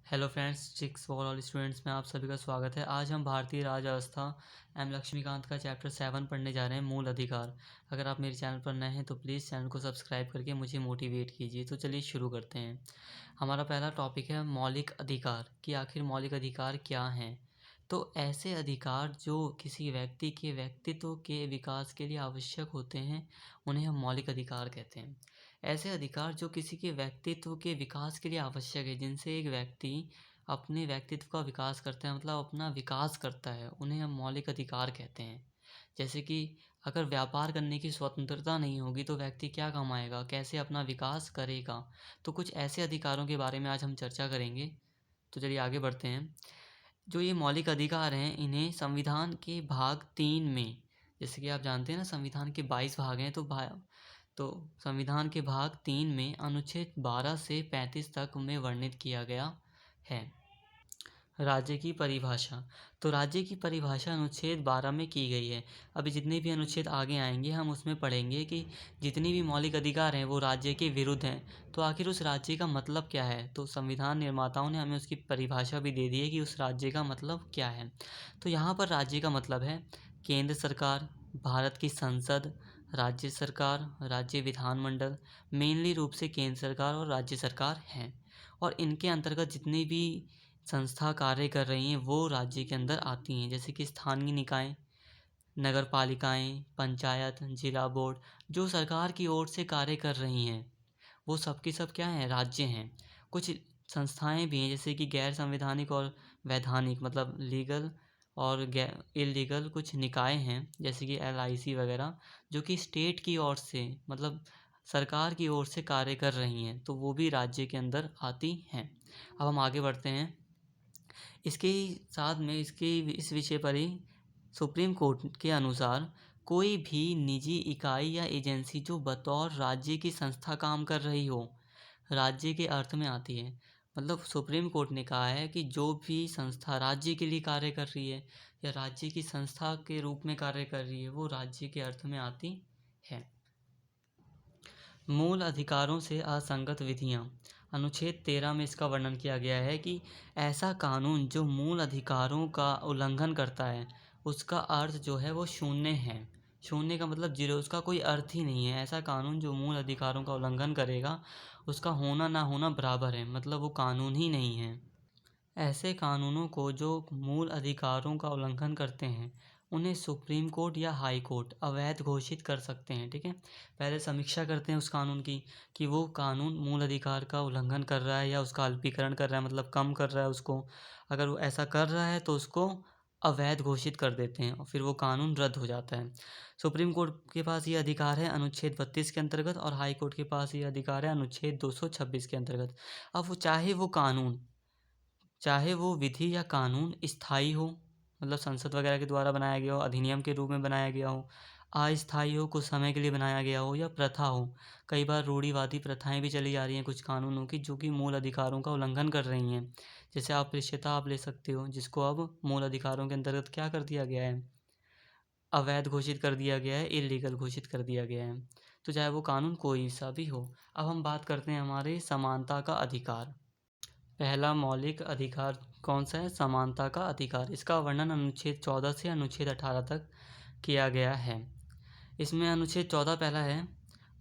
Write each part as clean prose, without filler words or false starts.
Hello friends, six for all students में आप सभी का स्वागत है। आज हम भारतीय राज्य व्यवस्था एम लक्ष्मीकांत का चैप्टर 7 पढ़ने जा रहे हैं, मूल अधिकार। अगर आप मेरे चैनल पर नए हैं तो प्लीज़ चैनल को सब्सक्राइब करके मुझे मोटिवेट कीजिए। तो चलिए शुरू करते हैं। हमारा पहला टॉपिक है मौलिक अधिकार, कि आखिर मौलिक अधिकार क्या हैं। तो ऐसे अधिकार जो किसी व्यक्ति के व्यक्तित्व के विकास के लिए आवश्यक होते हैं, उन्हें हम मौलिक अधिकार कहते हैं। ऐसे अधिकार जो किसी के व्यक्तित्व के विकास के लिए आवश्यक है, जिनसे एक व्यक्ति अपने व्यक्तित्व का विकास करता है, मतलब अपना विकास करता है, उन्हें हम मौलिक अधिकार कहते हैं। जैसे कि अगर व्यापार करने की स्वतंत्रता नहीं होगी तो व्यक्ति क्या कमाएगा, कैसे अपना विकास करेगा। तो कुछ ऐसे अधिकारों के बारे में आज हम चर्चा करेंगे। तो चलिए आगे बढ़ते हैं। जो ये मौलिक अधिकार हैं, इन्हें संविधान के भाग 3 में, जैसे कि आप जानते हैं ना, संविधान के 22 भाग हैं। तो संविधान के भाग 3 में अनुच्छेद 12 से 35 तक में वर्णित किया गया है। राज्य की परिभाषा। तो राज्य की परिभाषा अनुच्छेद 12 में की गई है। अभी जितने भी अनुच्छेद आगे आएंगे हम उसमें पढ़ेंगे कि जितनी भी मौलिक अधिकार हैं वो राज्य के विरुद्ध हैं। तो आखिर उस राज्य का मतलब क्या है, तो संविधान निर्माताओं ने हमें उसकी परिभाषा भी दे दी है कि उस राज्य का मतलब क्या है। तो यहाँ पर राज्य का मतलब है केंद्र सरकार, भारत की संसद, राज्य सरकार, राज्य विधानमंडल, मेनली रूप से केंद्र सरकार और राज्य सरकार हैं। और इनके अंतर्गत जितनी भी संस्था कार्य कर रही हैं वो राज्य के अंदर आती हैं। जैसे कि स्थानीय निकाय, नगर पालिकाएँ, पंचायत, जिला बोर्ड, जो सरकार की ओर से कार्य कर रही हैं वो सब की सब क्या हैं, राज्य हैं। कुछ संस्थाएं भी हैं जैसे कि गैर संवैधानिक और वैधानिक, मतलब लीगल और इलीगल कुछ निकाय हैं, जैसे कि LIC वगैरह, जो कि स्टेट की ओर से, मतलब सरकार की ओर से कार्य कर रही हैं, तो वो भी राज्य के अंदर आती हैं। अब हम आगे बढ़ते हैं। इसके ही साथ में इस विषय पर ही सुप्रीम कोर्ट के अनुसार कोई भी निजी इकाई या एजेंसी जो बतौर राज्य की संस्था काम कर रही हो, राज्य के अर्थ में आती है। मतलब सुप्रीम कोर्ट ने कहा है कि जो भी संस्था राज्य के लिए कार्य कर रही है या राज्य की संस्था के रूप में कार्य कर रही है वो राज्य के अर्थ में आती है। मूल अधिकारों से असंगत विधियाँ। अनुच्छेद 13 में इसका वर्णन किया गया है कि ऐसा कानून जो मूल अधिकारों का उल्लंघन करता है उसका अर्थ जो है वो शून्य है। शून्य का मतलब जीरो, उसका कोई अर्थ ही नहीं है। ऐसा कानून जो मूल अधिकारों का उल्लंघन करेगा उसका होना ना होना बराबर है, मतलब वो कानून ही नहीं है। ऐसे कानूनों को जो मूल अधिकारों का उल्लंघन करते हैं उन्हें सुप्रीम कोर्ट या हाई कोर्ट अवैध घोषित कर सकते हैं। ठीक है, पहले समीक्षा करते हैं उस कानून की कि वो कानून मूल अधिकार का उल्लंघन कर रहा है या उसका अल्पीकरण कर रहा है, मतलब कम कर रहा है उसको। अगर वो ऐसा कर रहा है तो उसको अवैध घोषित कर देते हैं और फिर वो कानून रद्द हो जाता है। सुप्रीम कोर्ट के पास ये अधिकार है अनुच्छेद 32 के अंतर्गत, और हाई कोर्ट के पास ये अधिकार है अनुच्छेद 226 के अंतर्गत। अब वो चाहे वो विधि या कानून स्थायी हो, मतलब संसद वगैरह के द्वारा बनाया गया हो, अधिनियम के रूप में बनाया गया हो, अस्थायी हो, कुछ समय के लिए बनाया गया हो, या प्रथा हो। कई बार रूढ़िवादी प्रथाएं भी चली जा रही हैं कुछ कानूनों की, जो कि मूल अधिकारों का उल्लंघन कर रही हैं। जैसे अस्पृश्यता आप ले सकते हो, जिसको अब मूल अधिकारों के अंतर्गत क्या कर दिया गया है, अवैध घोषित कर दिया गया है, इलीगल घोषित कर दिया गया है। तो चाहे वो कानून कोई सा भी हो। अब हम बात करते हैं हमारे समानता का अधिकार। पहला मौलिक अधिकार कौन सा है, समानता का अधिकार। इसका वर्णन अनुच्छेद 14 से अनुच्छेद 18 तक किया गया है। इसमें अनुच्छेद 14 पहला है,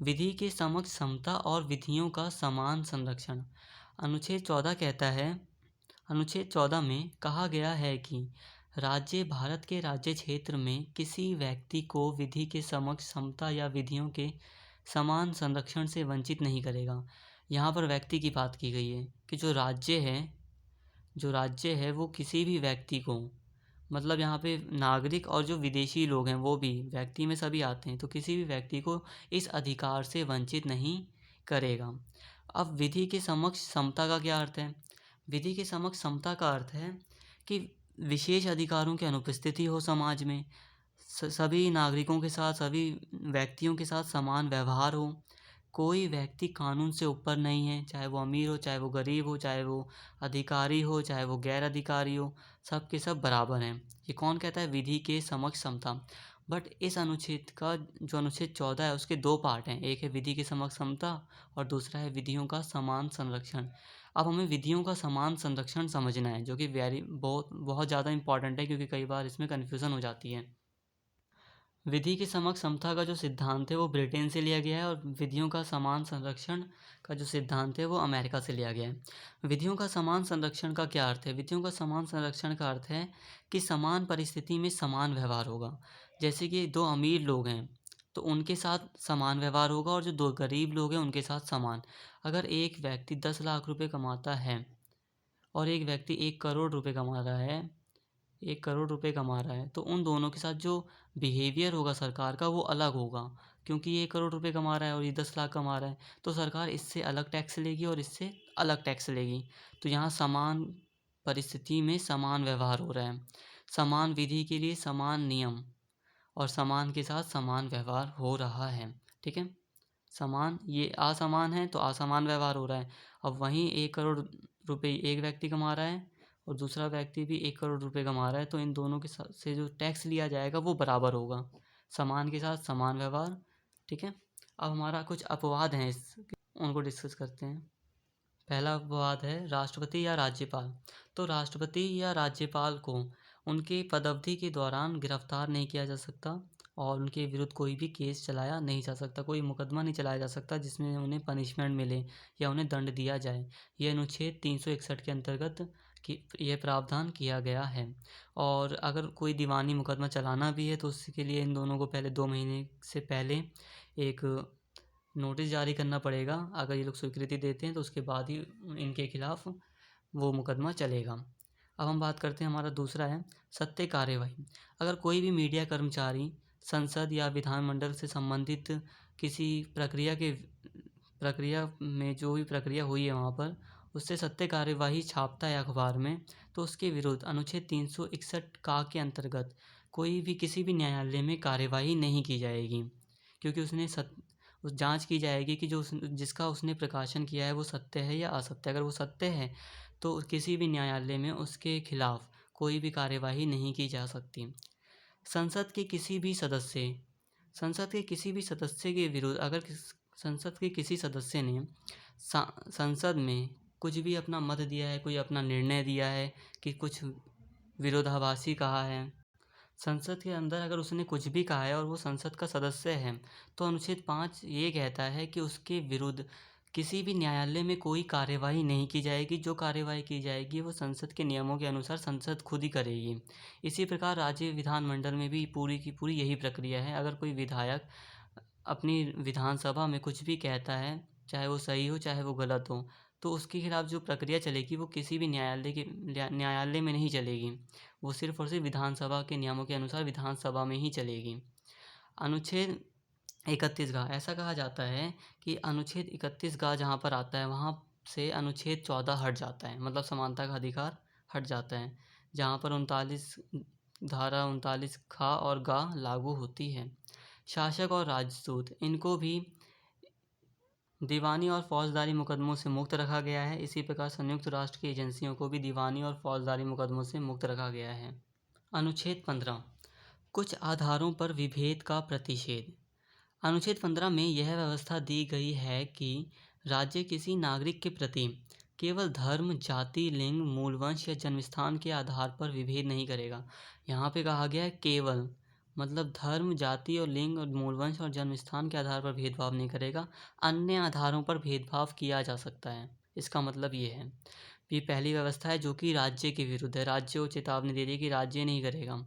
विधि के समक्ष समता और विधियों का समान संरक्षण। अनुच्छेद 14 कहता है, अनुच्छेद 14 में कहा गया है कि राज्य भारत के राज्य क्षेत्र में किसी व्यक्ति को विधि के समक्ष समता या विधियों के समान संरक्षण से वंचित नहीं करेगा। यहाँ पर व्यक्ति की बात की गई है कि जो राज्य है वो किसी भी व्यक्ति को, मतलब यहाँ पे नागरिक और जो विदेशी लोग हैं वो भी व्यक्ति में सभी आते हैं, तो किसी भी व्यक्ति को इस अधिकार से वंचित नहीं करेगा। अब विधि के समक्ष समता का क्या अर्थ है? विधि के समक्ष समता का अर्थ है कि विशेष अधिकारों की अनुपस्थिति हो समाज में, सभी नागरिकों के साथ, सभी व्यक्तियों के साथ समान व्यवहार हो। कोई व्यक्ति कानून से ऊपर नहीं है, चाहे वो अमीर हो, चाहे वो गरीब हो, चाहे वो अधिकारी हो, चाहे वो गैर अधिकारी हो, सब के सब बराबर हैं। ये कौन कहता है? विधि के समक्ष समता। बट इस अनुच्छेद का जो अनुच्छेद 14 है उसके दो पार्ट हैं, एक है विधि के समक्ष समता और दूसरा है विधियों का समान संरक्षण। अब हमें विधियों का समान संरक्षण समझना है, जो कि बहुत ज़्यादा इंपॉर्टेंट है, क्योंकि कई बार इसमें कन्फ्यूज़न हो जाती है। विधि की समक्ष समता का जो सिद्धांत है वो ब्रिटेन से लिया गया है, और विधियों का समान संरक्षण का जो सिद्धांत है वो अमेरिका से लिया गया है। विधियों का समान संरक्षण का क्या अर्थ है? विधियों का समान संरक्षण का अर्थ है कि समान परिस्थिति में समान व्यवहार होगा। जैसे कि दो अमीर लोग हैं तो उनके साथ समान व्यवहार होगा, और जो दो गरीब लोग हैं उनके साथ समान। अगर एक व्यक्ति 10 लाख रुपए कमाता है और एक व्यक्ति 1 करोड़ रुपए कमा रहा है, 1 करोड़ रुपए कमा रहा है, तो उन दोनों के साथ जो बिहेवियर होगा सरकार का वो अलग होगा, क्योंकि ये 1 करोड़ रुपए कमा रहा है और ये 10 लाख कमा रहा है, तो सरकार इससे अलग टैक्स लेगी और इससे अलग टैक्स लेगी। तो यहाँ समान परिस्थिति में समान व्यवहार हो रहा है, समान विधि के लिए समान नियम, और समान के साथ समान व्यवहार हो रहा है। ठीक है, समान, ये असमान है तो असमान व्यवहार हो रहा है। अब वहीं 1 करोड़ रुपए एक व्यक्ति कमा रहा है और दूसरा व्यक्ति भी 1 करोड़ रुपए कमा रहा है, तो इन दोनों के साथ से जो टैक्स लिया जाएगा वो बराबर होगा, समान के साथ समान व्यवहार। ठीक है, अब हमारा कुछ अपवाद हैं उनको डिस्कस करते हैं। पहला अपवाद है राष्ट्रपति या राज्यपाल। तो राष्ट्रपति या राज्यपाल को उनके पदावधि के दौरान गिरफ्तार नहीं किया जा सकता, और उनके विरुद्ध कोई भी केस चलाया नहीं जा सकता, कोई मुकदमा नहीं चलाया जा सकता जिसमें उन्हें पनिशमेंट मिले या उन्हें दंड दिया जाए। यह अनुच्छेद 361 के अंतर्गत यह प्रावधान किया गया है। और अगर कोई दीवानी मुकदमा चलाना भी है तो उसके लिए इन दोनों को पहले 2 महीने से पहले एक नोटिस जारी करना पड़ेगा। अगर ये लोग स्वीकृति देते हैं तो उसके बाद ही इनके खिलाफ वो मुकदमा चलेगा। अब हम बात करते हैं, हमारा दूसरा है सत्य कार्यवाही। अगर कोई भी मीडिया कर्मचारी संसद या विधानमंडल से संबंधित किसी प्रक्रिया में जो भी प्रक्रिया हुई है वहाँ पर उससे सत्य कार्यवाही छापता है अखबार में, तो उसके विरुद्ध अनुच्छेद 361 का के अंतर्गत कोई भी किसी भी न्यायालय में कार्यवाही नहीं की जाएगी, क्योंकि उस जांच की जाएगी कि जिसका उसने प्रकाशन किया है वो सत्य है या असत्य। अगर वो सत्य है तो किसी भी न्यायालय में उसके खिलाफ कोई भी कार्यवाही नहीं की जा सकती। संसद के किसी भी सदस्य के विरुद्ध अगर संसद के किसी सदस्य ने संसद में कुछ भी अपना मत दिया है, कोई अपना निर्णय दिया है कि कुछ विरोधाभासी कहा है, संसद के अंदर अगर उसने कुछ भी कहा है और वो संसद का सदस्य है, तो अनुच्छेद 5 ये कहता है कि उसके विरुद्ध किसी भी न्यायालय में कोई कार्यवाही नहीं की जाएगी। जो कार्यवाही की जाएगी वो संसद के नियमों के अनुसार संसद खुद ही करेगी। इसी प्रकार राज्य विधानमंडल में भी पूरी की पूरी यही प्रक्रिया है। अगर कोई विधायक अपनी विधानसभा में कुछ भी कहता है, चाहे वो सही हो चाहे वो गलत हो, तो उसके खिलाफ जो प्रक्रिया चलेगी वो किसी भी न्यायालय में नहीं चलेगी, वो सिर्फ और सिर्फ विधानसभा के नियमों के अनुसार विधानसभा में ही चलेगी। अनुच्छेद 31 ऐसा कहा जाता है कि अनुच्छेद 31 जहाँ पर आता है वहाँ से अनुच्छेद 14 हट जाता है, मतलब समानता का अधिकार हट जाता है, जहाँ पर 39 खा और गा लागू होती है। शासक और राजदूत, इनको भी दीवानी और फौजदारी मुकदमों से मुक्त रखा गया है। इसी प्रकार संयुक्त राष्ट्र की एजेंसियों को भी दीवानी और फौजदारी मुकदमों से मुक्त रखा गया है। अनुच्छेद 15 कुछ आधारों पर विभेद का प्रतिषेध। अनुच्छेद 15 में यह व्यवस्था दी गई है कि राज्य किसी नागरिक के प्रति केवल धर्म, जाति, लिंग, मूलवंश या जन्मस्थान के आधार पर विभेद नहीं करेगा। यहाँ पे कहा गया है केवल, मतलब धर्म, जाति और लिंग और मूलवंश और जन्मस्थान के आधार पर भेदभाव नहीं करेगा, अन्य आधारों पर भेदभाव किया जा सकता है। इसका मतलब ये है, ये पहली व्यवस्था है जो कि राज्य के विरुद्ध है, राज्य को चेतावनी दे रही है कि राज्य नहीं करेगा।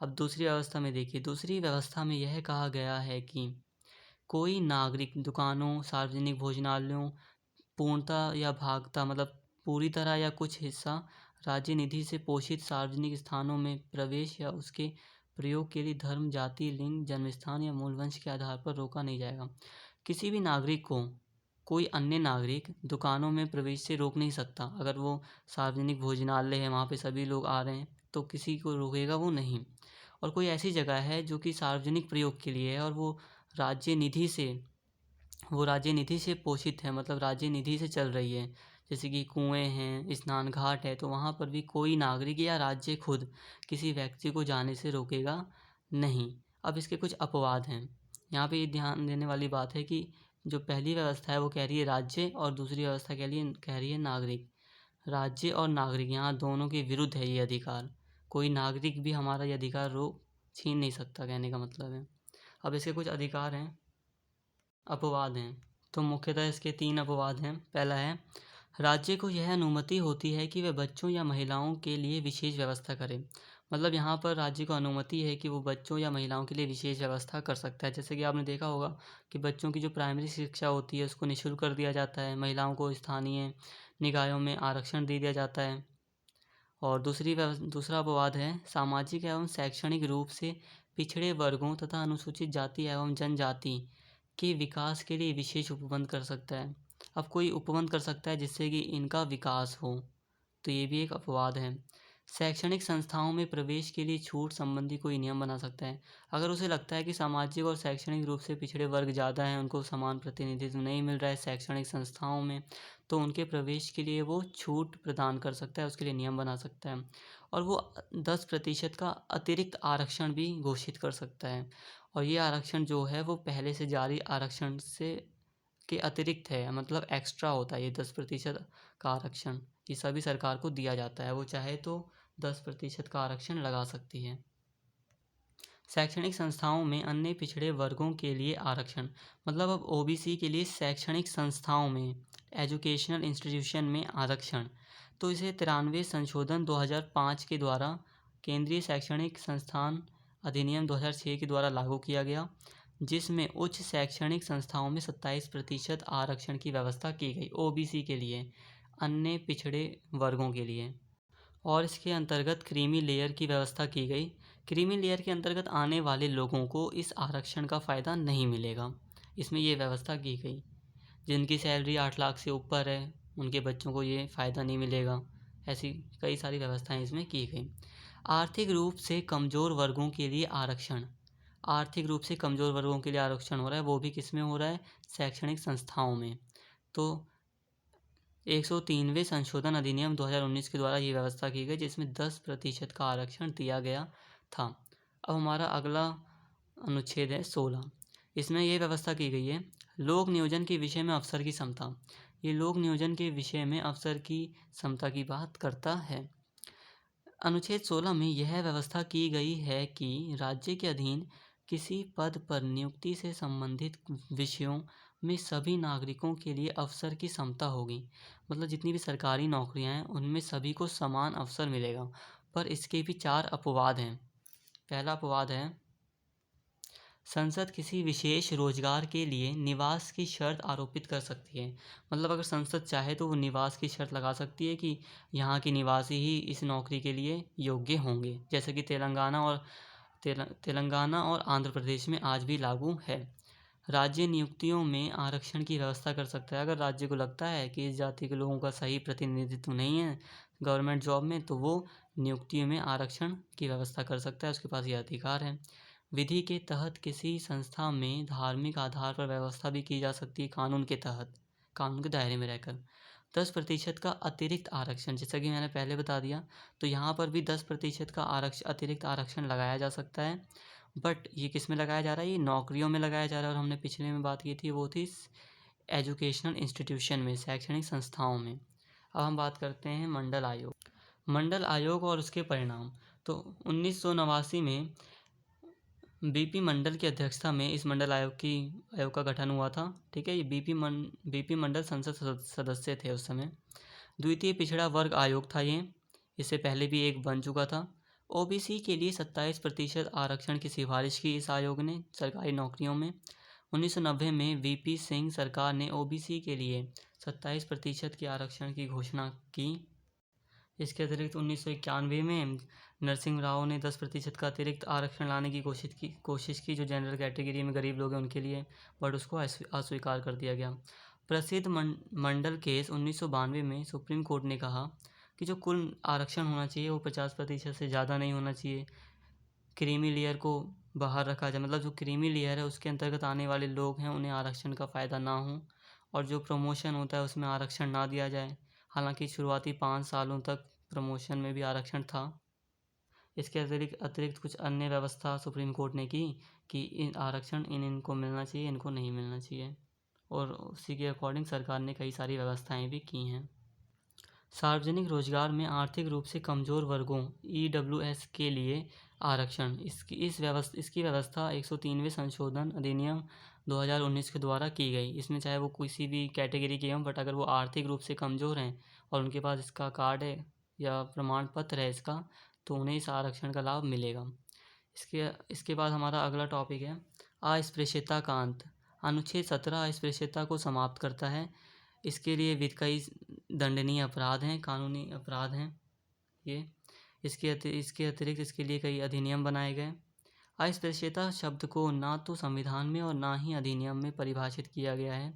अब दूसरी व्यवस्था में देखिए, दूसरी व्यवस्था में यह कहा गया है कि कोई नागरिक दुकानों, सार्वजनिक भोजनालयों, पूर्णतः या भागता मतलब पूरी तरह या कुछ हिस्सा राज्य निधि से पोषित सार्वजनिक स्थानों में प्रवेश या उसके प्रयोग के लिए धर्म, जाति, लिंग, जन्मस्थान या मूलवंश के आधार पर रोका नहीं जाएगा। किसी भी नागरिक को कोई अन्य नागरिक दुकानों में प्रवेश से रोक नहीं सकता। अगर वो सार्वजनिक भोजनालय है, वहाँ पे सभी लोग आ रहे हैं, तो किसी को रोकेगा वो नहीं। और कोई ऐसी जगह है जो कि सार्वजनिक प्रयोग के लिए है और वो राज्य निधि से पोषित है, मतलब राज्य निधि से चल रही है, जैसे कि कुएं हैं, स्नान घाट है, तो वहाँ पर भी कोई नागरिक या राज्य खुद किसी व्यक्ति को जाने से रोकेगा नहीं। अब इसके कुछ अपवाद हैं। यहाँ पे ये ध्यान देने वाली बात है कि जो पहली व्यवस्था है वो कह रही है राज्य और दूसरी व्यवस्था कह रही है नागरिक। राज्य और नागरिक यहाँ दोनों के विरुद्ध है ये अधिकार। कोई नागरिक भी हमारा ये अधिकार रोक छीन नहीं सकता, कहने का मतलब है। अब इसके कुछ अधिकार हैं, अपवाद हैं। तो मुख्यतः इसके 3 अपवाद हैं। पहला है, राज्य को यह अनुमति होती है कि वह बच्चों या महिलाओं के लिए विशेष व्यवस्था करे। मतलब यहाँ पर राज्य को अनुमति है कि वो बच्चों या महिलाओं के लिए विशेष व्यवस्था कर सकता है। जैसे कि आपने देखा होगा कि बच्चों की जो प्राइमरी शिक्षा होती है उसको निःशुल्क कर दिया जाता है, महिलाओं को स्थानीय निकायों में आरक्षण दे दिया जाता है। और दूसरा अपवाद है, सामाजिक एवं शैक्षणिक रूप से पिछड़े वर्गों तथा अनुसूचित जाति एवं जनजाति के विकास के लिए विशेष उपबंध कर सकता है। अब कोई उपबंध कर सकता है जिससे कि इनका विकास हो, तो ये भी एक अपवाद है। शैक्षणिक संस्थाओं में प्रवेश के लिए छूट संबंधी कोई नियम बना सकता है। अगर उसे लगता है कि सामाजिक और शैक्षणिक रूप से पिछड़े वर्ग ज़्यादा हैं, उनको समान प्रतिनिधित्व नहीं मिल रहा है शैक्षणिक संस्थाओं में, तो उनके प्रवेश के लिए वो छूट प्रदान कर सकता है, उसके लिए नियम बना सकता है। और वो 10% का अतिरिक्त आरक्षण भी घोषित कर सकता है। और ये आरक्षण जो है वो पहले से जारी आरक्षण से के अतिरिक्त है, मतलब एक्स्ट्रा होता है। ये 10% का आरक्षण ये सभी सरकार को दिया जाता है, वो चाहे तो 10% का आरक्षण लगा सकती है। शैक्षणिक संस्थाओं में अन्य पिछड़े वर्गों के लिए आरक्षण, मतलब अब ओबीसी के लिए शैक्षणिक संस्थाओं में, एजुकेशनल इंस्टीट्यूशन में आरक्षण, तो इसे 93 संशोधन 2005 के द्वारा केंद्रीय शैक्षणिक संस्थान अधिनियम 2006 के द्वारा लागू किया गया, जिसमें उच्च शैक्षणिक संस्थाओं में 27% आरक्षण की व्यवस्था की गई ओबीसी के लिए, अन्य पिछड़े वर्गों के लिए। और इसके अंतर्गत क्रीमी लेयर की व्यवस्था की गई। क्रीमी लेयर के अंतर्गत आने वाले लोगों को इस आरक्षण का फ़ायदा नहीं मिलेगा, इसमें ये व्यवस्था की गई। जिनकी सैलरी 8 लाख से ऊपर है उनके बच्चों को ये फ़ायदा नहीं मिलेगा। ऐसी कई सारी व्यवस्थाएं इसमें की गई। आर्थिक रूप से कमज़ोर वर्गों के लिए आरक्षण, आर्थिक रूप से कमज़ोर वर्गों के लिए आरक्षण हो रहा है, वो भी किस में हो रहा है, शैक्षणिक संस्थाओं में। तो 103वें संशोधन अधिनियम 2019 के द्वारा ये व्यवस्था की गई, जिसमें 10% का आरक्षण दिया गया था। अब हमारा अगला अनुच्छेद है 16। इसमें ये व्यवस्था की गई है, लोक नियोजन के विषय में अफसर की क्षमता। ये लोक नियोजन के विषय में अफसर की क्षमता की बात करता है। अनुच्छेद 16 में यह व्यवस्था की गई है कि राज्य के अधीन किसी पद पर नियुक्ति से संबंधित विषयों में सभी नागरिकों के लिए अवसर की समता होगी। मतलब जितनी भी सरकारी नौकरियां हैं उनमें सभी को समान अवसर मिलेगा। पर इसके भी 4 अपवाद हैं। पहला अपवाद है, संसद किसी विशेष रोजगार के लिए निवास की शर्त आरोपित कर सकती है। मतलब अगर संसद चाहे तो वो निवास की शर्त लगा सकती है कि यहाँ के निवासी ही इस नौकरी के लिए योग्य होंगे, जैसे कि तेलंगाना और आंध्र प्रदेश में आज भी लागू है। राज्य नियुक्तियों में आरक्षण की व्यवस्था कर सकता है। अगर राज्य को लगता है कि इस जाति के लोगों का सही प्रतिनिधित्व नहीं है गवर्नमेंट जॉब में, तो वो नियुक्तियों में आरक्षण की व्यवस्था कर सकता है, उसके पास ये अधिकार है। विधि के तहत किसी संस्था में धार्मिक आधार पर व्यवस्था भी की जा सकती है, कानून के तहत, कानून के दायरे में रहकर। 10% का अतिरिक्त आरक्षण, जैसा कि मैंने पहले बता दिया, तो यहाँ पर भी 10% का अतिरिक्त आरक्षण लगाया जा सकता है। बट ये किस में लगाया जा रहा है, ये नौकरियों में लगाया जा रहा है। और हमने पिछले में बात की थी, वो थी एजुकेशनल इंस्टीट्यूशन में, शैक्षणिक संस्थाओं में। अब हम बात करते हैं मंडल आयोग। मंडल आयोग और उसके परिणाम। तो 1989 में बीपी मंडल की अध्यक्षता में इस मंडल आयोग का गठन हुआ था। ठीक है, ये बीपी मंडल संसद सदस्य थे उस समय। द्वितीय पिछड़ा वर्ग आयोग था ये, इससे पहले भी एक बन चुका था। ओबीसी के लिए 27% आरक्षण की सिफारिश की इस आयोग ने सरकारी नौकरियों में। 1990 में वीपी सिंह सरकार ने ओबीसी के लिए 27% के आरक्षण की घोषणा की। इसके अतिरिक्त 1991 में नरसिंह राव ने 10% का अतिरिक्त आरक्षण लाने की कोशिश की जो जनरल कैटेगरी में गरीब लोग हैं उनके लिए, बट उसको अस्वीकार कर दिया गया। प्रसिद्ध मंडल केस 1992 में सुप्रीम कोर्ट ने कहा कि जो कुल आरक्षण होना चाहिए वो 50% से ज़्यादा नहीं होना चाहिए। क्रीमी लेयर को बाहर रखा जाए, मतलब जो क्रीमी लेयर है उसके अंतर्गत आने वाले लोग हैं उन्हें आरक्षण का फ़ायदा ना हो, और जो प्रमोशन होता है उसमें आरक्षण ना दिया जाए। हालांकि शुरुआती 5 सालों तक प्रमोशन में भी आरक्षण था। इसके अतिरिक्त कुछ अन्य व्यवस्था सुप्रीम कोर्ट ने की कि इन आरक्षण इनको मिलना चाहिए, इनको नहीं मिलना चाहिए, और उसी के अकॉर्डिंग सरकार ने कई सारी व्यवस्थाएं भी की हैं। सार्वजनिक रोजगार में आर्थिक रूप से कमजोर वर्गों (ईडब्ल्यूएस) के लिए आरक्षण। इसकी व्यवस्था 103वें संशोधन अधिनियम 2019 के द्वारा की गई। इसमें चाहे वो किसी भी कैटेगरी के हों, बट अगर वो आर्थिक रूप से कमज़ोर हैं और उनके पास इसका कार्ड है या प्रमाण पत्र है इसका, तो उन्हें इस आरक्षण का लाभ मिलेगा। इसके बाद हमारा अगला टॉपिक है अस्पृश्यता का अंत। अनुच्छेद 17 अस्पृश्यता को समाप्त करता है। इसके लिए कई दंडनीय अपराध हैं, कानूनी अपराध हैं ये। इसके अतिरिक्त इसके लिए कई अधिनियम बनाए गए। अस्पृश्यता शब्द को ना तो संविधान में और ना ही अधिनियम में परिभाषित किया गया है।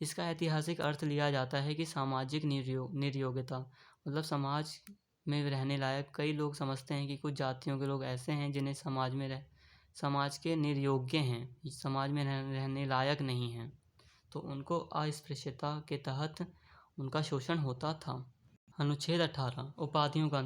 इसका ऐतिहासिक अर्थ लिया जाता है कि सामाजिक निर्योग्यता, मतलब समाज में रहने लायक। कई लोग समझते हैं कि कुछ जातियों के लोग ऐसे हैं जिन्हें समाज के निर्योग्य हैं, समाज में रहने लायक नहीं हैं, तो उनको अस्पृश्यता के तहत उनका शोषण होता था। अनुच्छेद 18 उपाधियों का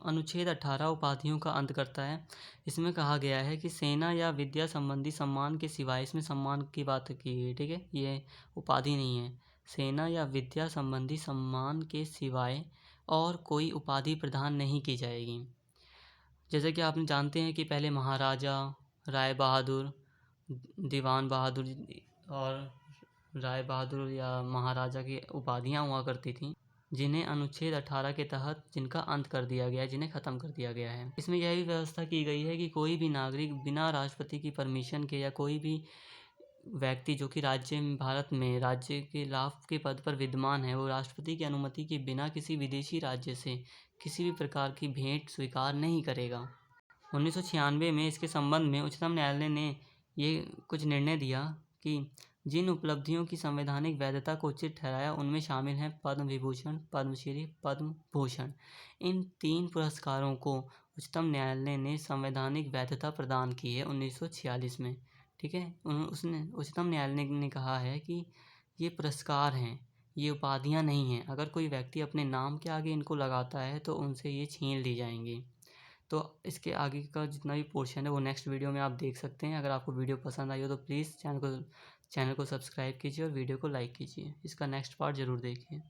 अनुच्छेद 18 उपाधियों का अंत करता है। इसमें कहा गया है कि सेना या विद्या संबंधी सम्मान के सिवाय, इसमें सम्मान की बात की गई, ठीक है, ये उपाधि नहीं है। सेना या विद्या संबंधी सम्मान के सिवाय और कोई उपाधि प्रदान नहीं की जाएगी। जैसे कि आप जानते हैं कि पहले महाराजा, राय बहादुर, दीवान बहादुर और राय बहादुर या महाराजा की उपाधियाँ हुआ करती थीं, जिन्हें अनुच्छेद 18 के तहत जिनका अंत कर दिया गया है, जिन्हें ख़त्म कर दिया गया है। इसमें यह भी व्यवस्था की गई है कि कोई भी नागरिक बिना राष्ट्रपति की परमिशन के या कोई भी व्यक्ति जो कि भारत में राज्य के लाभ के पद पर विद्यमान है, वो राष्ट्रपति की अनुमति के बिना किसी विदेशी राज्य से किसी भी प्रकार की भेंट स्वीकार नहीं करेगा। 1996 में इसके संबंध में उच्चतम न्यायालय ने ये कुछ निर्णय दिया कि जिन उपलब्धियों की संवैधानिक वैधता को उचित ठहराया उनमें शामिल हैं पद्म विभूषण, पद्मश्री, पद्म भूषण। इन 3 पुरस्कारों को उच्चतम न्यायालय ने संवैधानिक वैधता प्रदान की है 1946 में, ठीक है। उच्चतम न्यायालय ने कहा है कि ये पुरस्कार हैं, ये उपाधियां नहीं हैं। अगर कोई व्यक्ति अपने नाम के आगे इनको लगाता है तो उनसे ये छीन ली जाएंगी। तो इसके आगे का जितना भी पोर्शन है वो नेक्स्ट वीडियो में आप देख सकते हैं। अगर आपको वीडियो पसंद आई हो तो प्लीज़ चैनल को सब्सक्राइब कीजिए और वीडियो को लाइक कीजिए। इसका नेक्स्ट पार्ट ज़रूर देखिए।